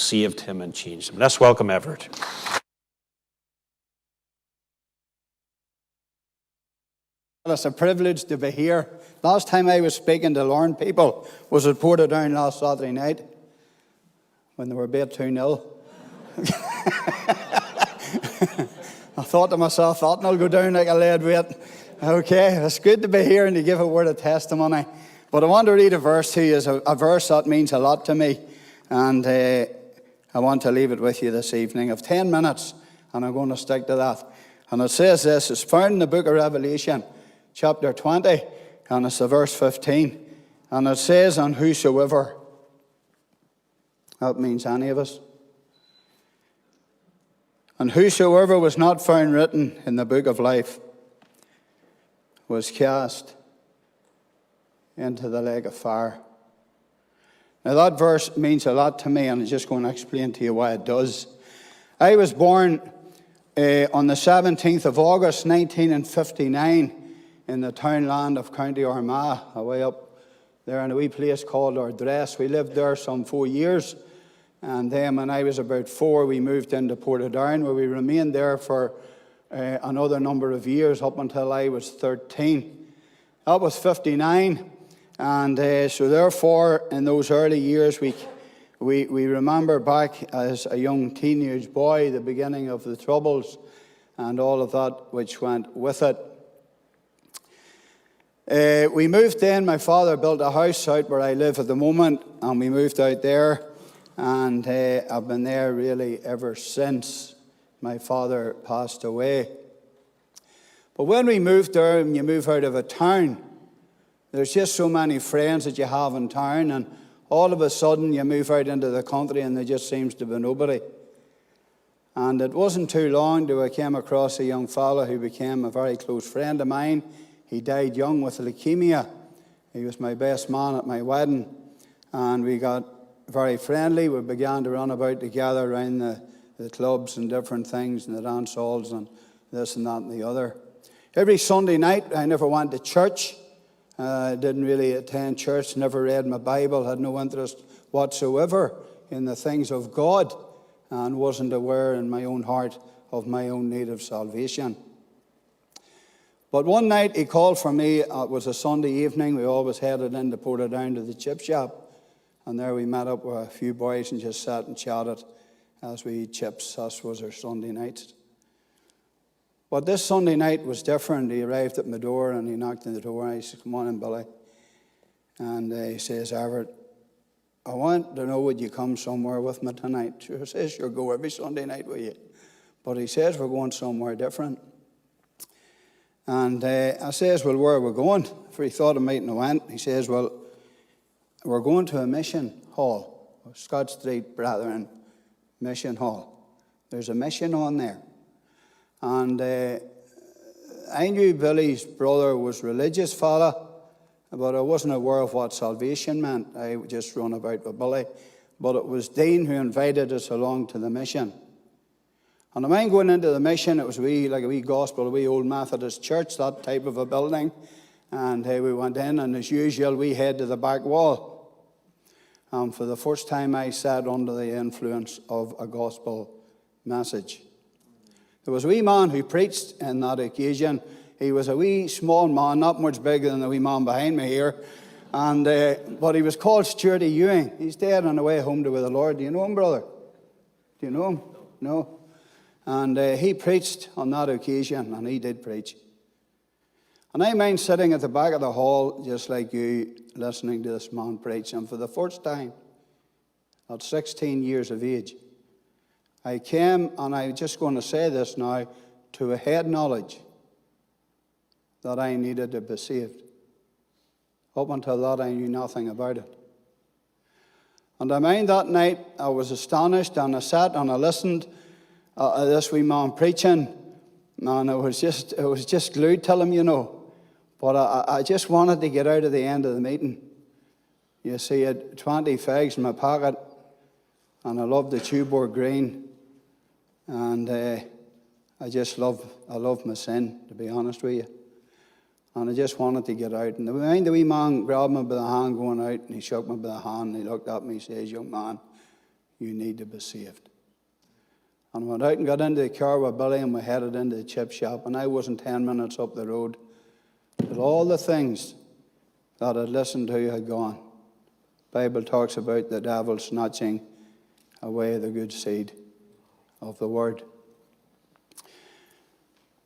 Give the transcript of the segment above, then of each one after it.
saved him and changed him. Let's welcome Everett. It's a privilege to be here. Last time I was speaking to Larne people was at Portadown last Saturday night when they were beat 2-0. I thought to myself, that will go down like a lead weight. Okay, it's good to be here and to give a word of testimony. But I want to read a verse to you. It's a verse that means a lot to me. And I want to leave it with you this evening. I have 10 minutes and I'm going to stick to that. And it says this, it's found in the book of Revelation, chapter 20, and it's the verse 15. And it says, and whosoever, that means any of us, and whosoever was not found written in the book of life was cast into the lake of fire. Now that verse means a lot to me, and I'm just going to explain to you why it does. I was born on the 17th of August 1959 in the townland of County Armagh, away up there in a wee place called Ardress. We lived there some 4 years. And then when I was about 4, we moved into Portadown, where we remained there for another number of years, up until I was 13. That was 59. And so therefore, in those early years, we remember back as a young teenage boy, the beginning of the Troubles and all of that which went with it. We moved in. My father built a house out where I live at the moment, and we moved out there. And I've been there really ever since my father passed away. But when we moved there, and you move out of a town, there's just so many friends that you have in town, and all of a sudden you move out into the country and there just seems to be nobody. And it wasn't too long till I came across a young fella who became a very close friend of mine. He died young with leukemia. He was my best man at my wedding, and we got very friendly. We began to run about together around the clubs and different things and the dance halls and this and that and the other. Every Sunday night, I never went to church. Didn't really attend church, never read my Bible, had no interest whatsoever in the things of God, and wasn't aware in my own heart of my own need of salvation. But one night he called for me. It was a Sunday evening. We always headed into Portadown to the chip shop. And there we met up with a few boys and just sat and chatted as we eat chips. That was our Sunday night. But this Sunday night was different. He arrived at my door and he knocked on the door and he said, come on in, Billy. And he says, Everett, I want to know, would you come somewhere with me tonight? He says, sure, go every Sunday night with you. But he says, we're going somewhere different. And I says, well, where are we going? For he thought I mightn't have went. He says, well, we're going to a mission hall, Scott Street Brethren Mission Hall. There's a mission on there. And I knew Billy's brother was a religious fella, but I wasn't aware of what salvation meant. I just run about with Billy. But it was Dean who invited us along to the mission. And I mind going into the mission. It was like a wee gospel, a wee old Methodist church, that type of a building. And we went in, and as usual, we head to the back wall. And for the first time, I sat under the influence of a gospel message. There was a wee man who preached on that occasion. He was a wee small man, not much bigger than the wee man behind me here. And but he was called Stuart Ewing. He's dead on the way home to with the Lord. Do you know him, brother? Do you know him? No. And he preached on that occasion, and he did preach. And I mind sitting at the back of the hall, just like you, listening to this man preach. And for the first time, at 16 years of age, I came, and I'm just going to say this now, to a head knowledge that I needed to be saved. Up until that, I knew nothing about it. And I mind that night, I was astonished, and I sat and I listened to this wee man preaching, and it was just glued to him, you know. But I just wanted to get out of the end of the meeting. You see, I had 20 fags in my pocket, and I loved the Tuborg Green, and I love my sin, to be honest with you. And I just wanted to get out. And the wee man grabbed me by the hand going out, and he shook me by the hand, and he looked at me and he says, young man, you need to be saved. And I went out and got into the car with Billy, and we headed into the chip shop, and I wasn't 10 minutes up the road, but all the things that I'd listened to had gone. The Bible talks about the devil snatching away the good seed of the word.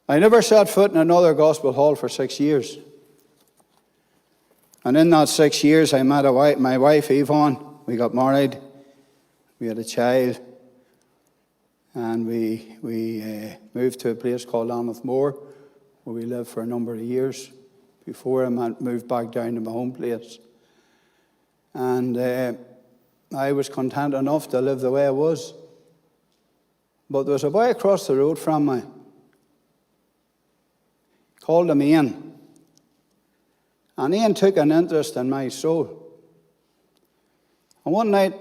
I never set foot in another gospel hall for 6 years. And in that 6 years, I met my wife, Yvonne. We got married. We had a child. And we moved to a place called Larne, where we lived for a number of years before I moved back down to my home place. And I was content enough to live the way I was. But there was a boy across the road from me, called him Ian. And Ian took an interest in my soul. And one night,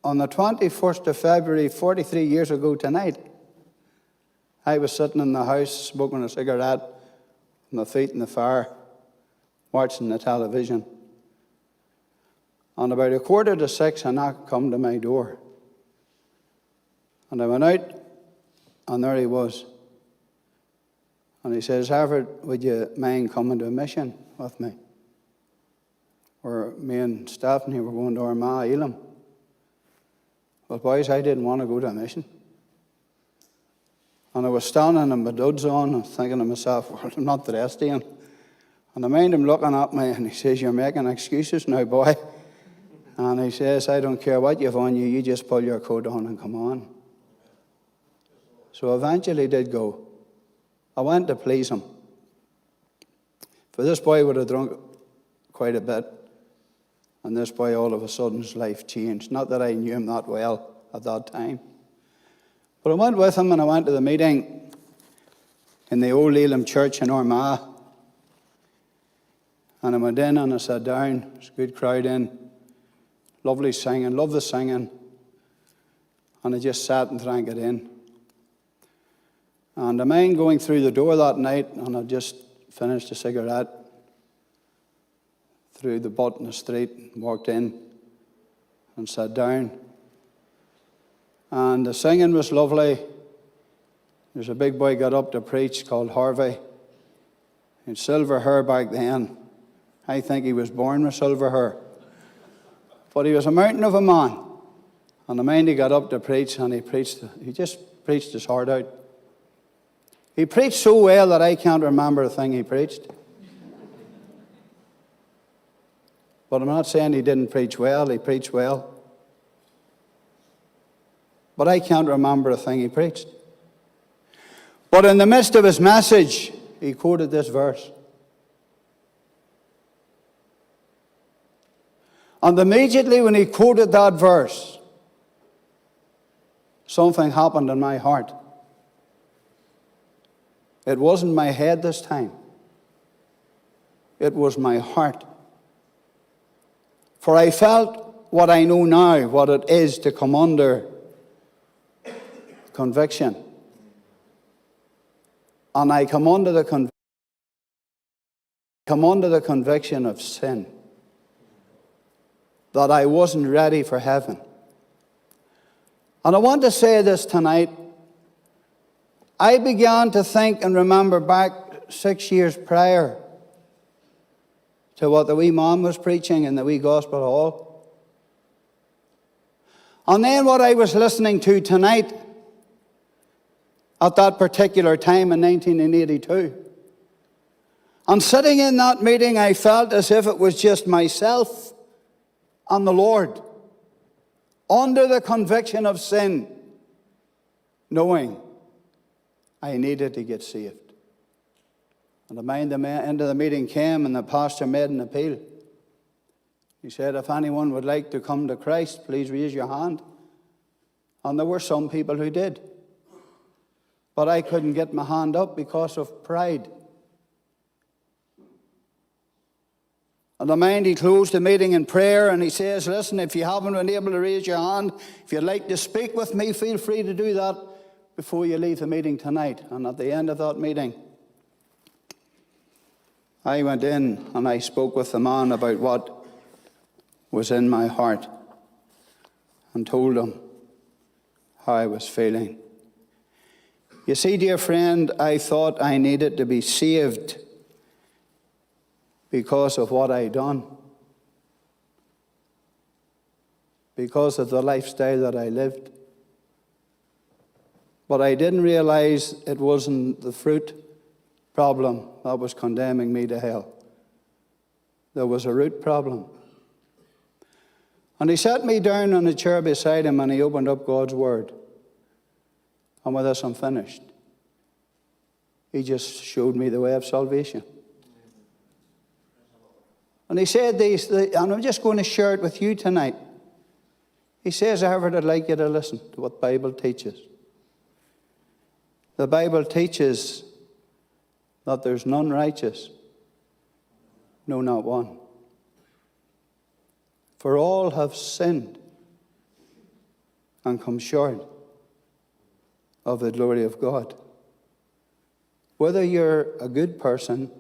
on the 21st of February, 43 years ago tonight, I was sitting in the house, smoking a cigarette, with my feet in the fire, watching the television. And about 5:45, a knock come to my door. And I went out, and there he was. And he says, "Everett, would you mind coming to a mission with me?" Where me and Stephanie were going to Armagh, Elam. Well, boys, I didn't want to go to a mission. And I was standing in my duds on, and thinking to myself, well, I'm not dressed in. And I mind him looking at me, and he says, "You're making excuses now, boy." And he says, "I don't care what you've on you, you just pull your coat on and come on." So eventually did go. I went to please him. For this boy would have drunk quite a bit. And this boy, all of a sudden, his life changed. Not that I knew him that well at that time. But I went with him, and I went to the meeting in the old Elam church in Armagh. And I went in and I sat down. There's a good crowd in. Lovely singing, loved the singing. And I just sat and drank it in. And I mind going through the door that night, and I just finished a cigarette, through the butt in the street, walked in and sat down. And the singing was lovely. There's a big boy got up to preach called Harvey. He had silver hair back then. I think he was born with silver hair. But he was a mountain of a man. And I mind he got up to preach, and he just preached his heart out. He preached so well that I can't remember a thing he preached. But I'm not saying he didn't preach well. He preached well. But I can't remember a thing he preached. But in the midst of his message, he quoted this verse. And immediately when he quoted that verse, something happened in my heart. It wasn't my head this time. It was my heart. For I felt what I know now, what it is to come under conviction. And I come under the conviction of sin. That I wasn't ready for heaven. And I want to say this tonight. I began to think and remember back 6 years prior to what the wee mom was preaching in the wee gospel hall. And then what I was listening to tonight at that particular time in 1982. And sitting in that meeting, I felt as if it was just myself and the Lord, under the conviction of sin, knowing I needed to get saved. And the end of the meeting came, and the pastor made an appeal. He said, if anyone would like to come to Christ, please raise your hand. And there were some people who did. But I couldn't get my hand up because of pride. And the man, he closed the meeting in prayer, and he says, listen, if you haven't been able to raise your hand, if you'd like to speak with me, feel free to do that before you leave the meeting tonight. And at the end of that meeting, I went in and I spoke with the man about what was in my heart. and told him how I was feeling. You see, dear friend, I thought I needed to be saved because of what I'd done, because of the lifestyle that I lived. But I didn't realize it wasn't the fruit problem that was condemning me to hell. There was a root problem. And he sat me down on a chair beside him and he opened up God's Word. And with this, I'm finished. He just showed me the way of salvation. And he said these, and I'm just going to share it with you tonight. He says, Everett, I'd like you to listen to what the Bible teaches. The Bible teaches that there's none righteous, no, not one. For all have sinned and come short of the glory of God. Whether you're a good person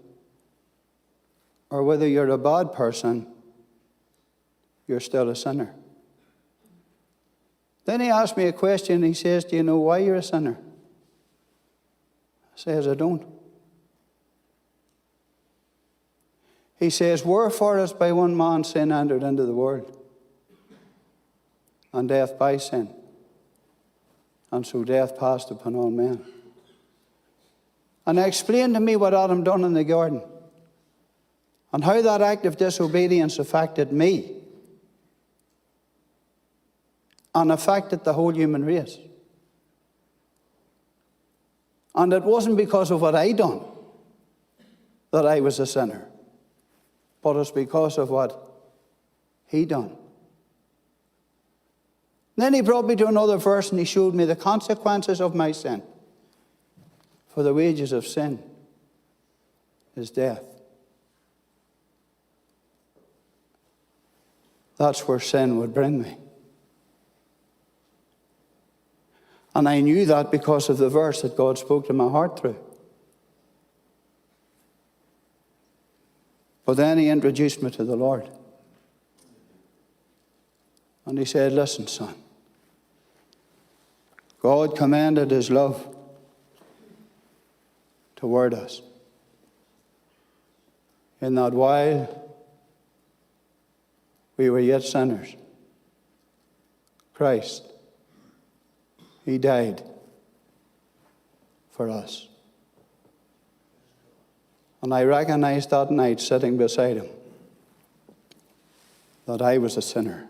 or whether you're a bad person, you're still a sinner. Then he asked me a question. He says, do you know why you're a sinner? I says, I don't. He says, wherefore as by one man sin entered into the world, and death by sin, and so death passed upon all men. And he explained to me what Adam done in the garden, and how that act of disobedience affected me, and affected the whole human race. And it wasn't because of what I done that I was a sinner, but it's because of what he done. Then he brought me to another verse and he showed me the consequences of my sin. For the wages of sin is death. That's where sin would bring me. And I knew that because of the verse that God spoke to my heart through. But then he introduced me to the Lord. And he said, listen, son, God commanded his love toward us, in that while we were yet sinners, Christ, he died for us. And I recognized that night, sitting beside him, that I was a sinner.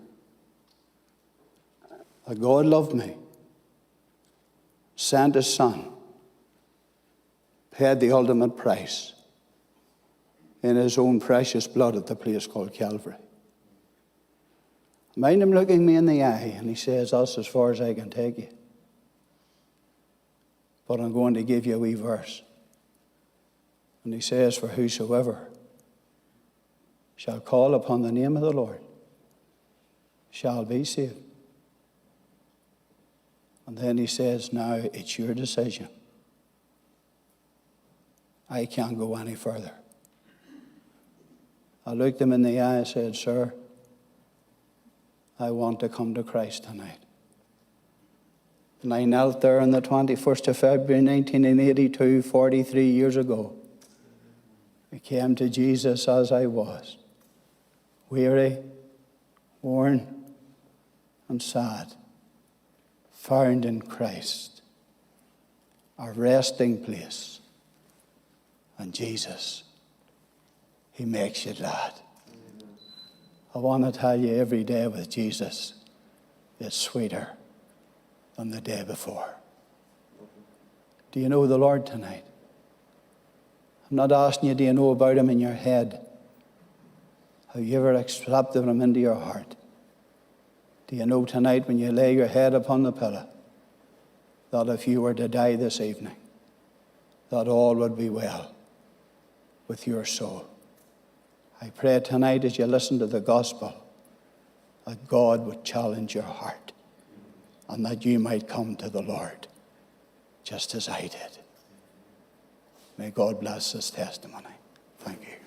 That God loved me, sent his Son, paid the ultimate price in his own precious blood at the place called Calvary. I mind him looking me in the eye, and he says, that's as far as I can take you. But I'm going to give you a wee verse. And he says, for whosoever shall call upon the name of the Lord shall be saved. And then he says, now it's your decision. I can't go any further. I looked him in the eye and said, sir, I want to come to Christ tonight. And I knelt there on the 21st of February 1982, 43 years ago. I came to Jesus as I was, weary, worn, and sad, found in Christ, a resting place. And Jesus, he makes you glad. I want to tell you, every day with Jesus is sweeter than the day before. Do you know the Lord tonight? I'm not asking you, do you know about him in your head? Have you ever accepted him into your heart? Do you know tonight, when you lay your head upon the pillow, that if you were to die this evening, that all would be well with your soul? I pray tonight, as you listen to the gospel, that God would challenge your heart and that you might come to the Lord just as I did. May God bless this testimony. Thank you.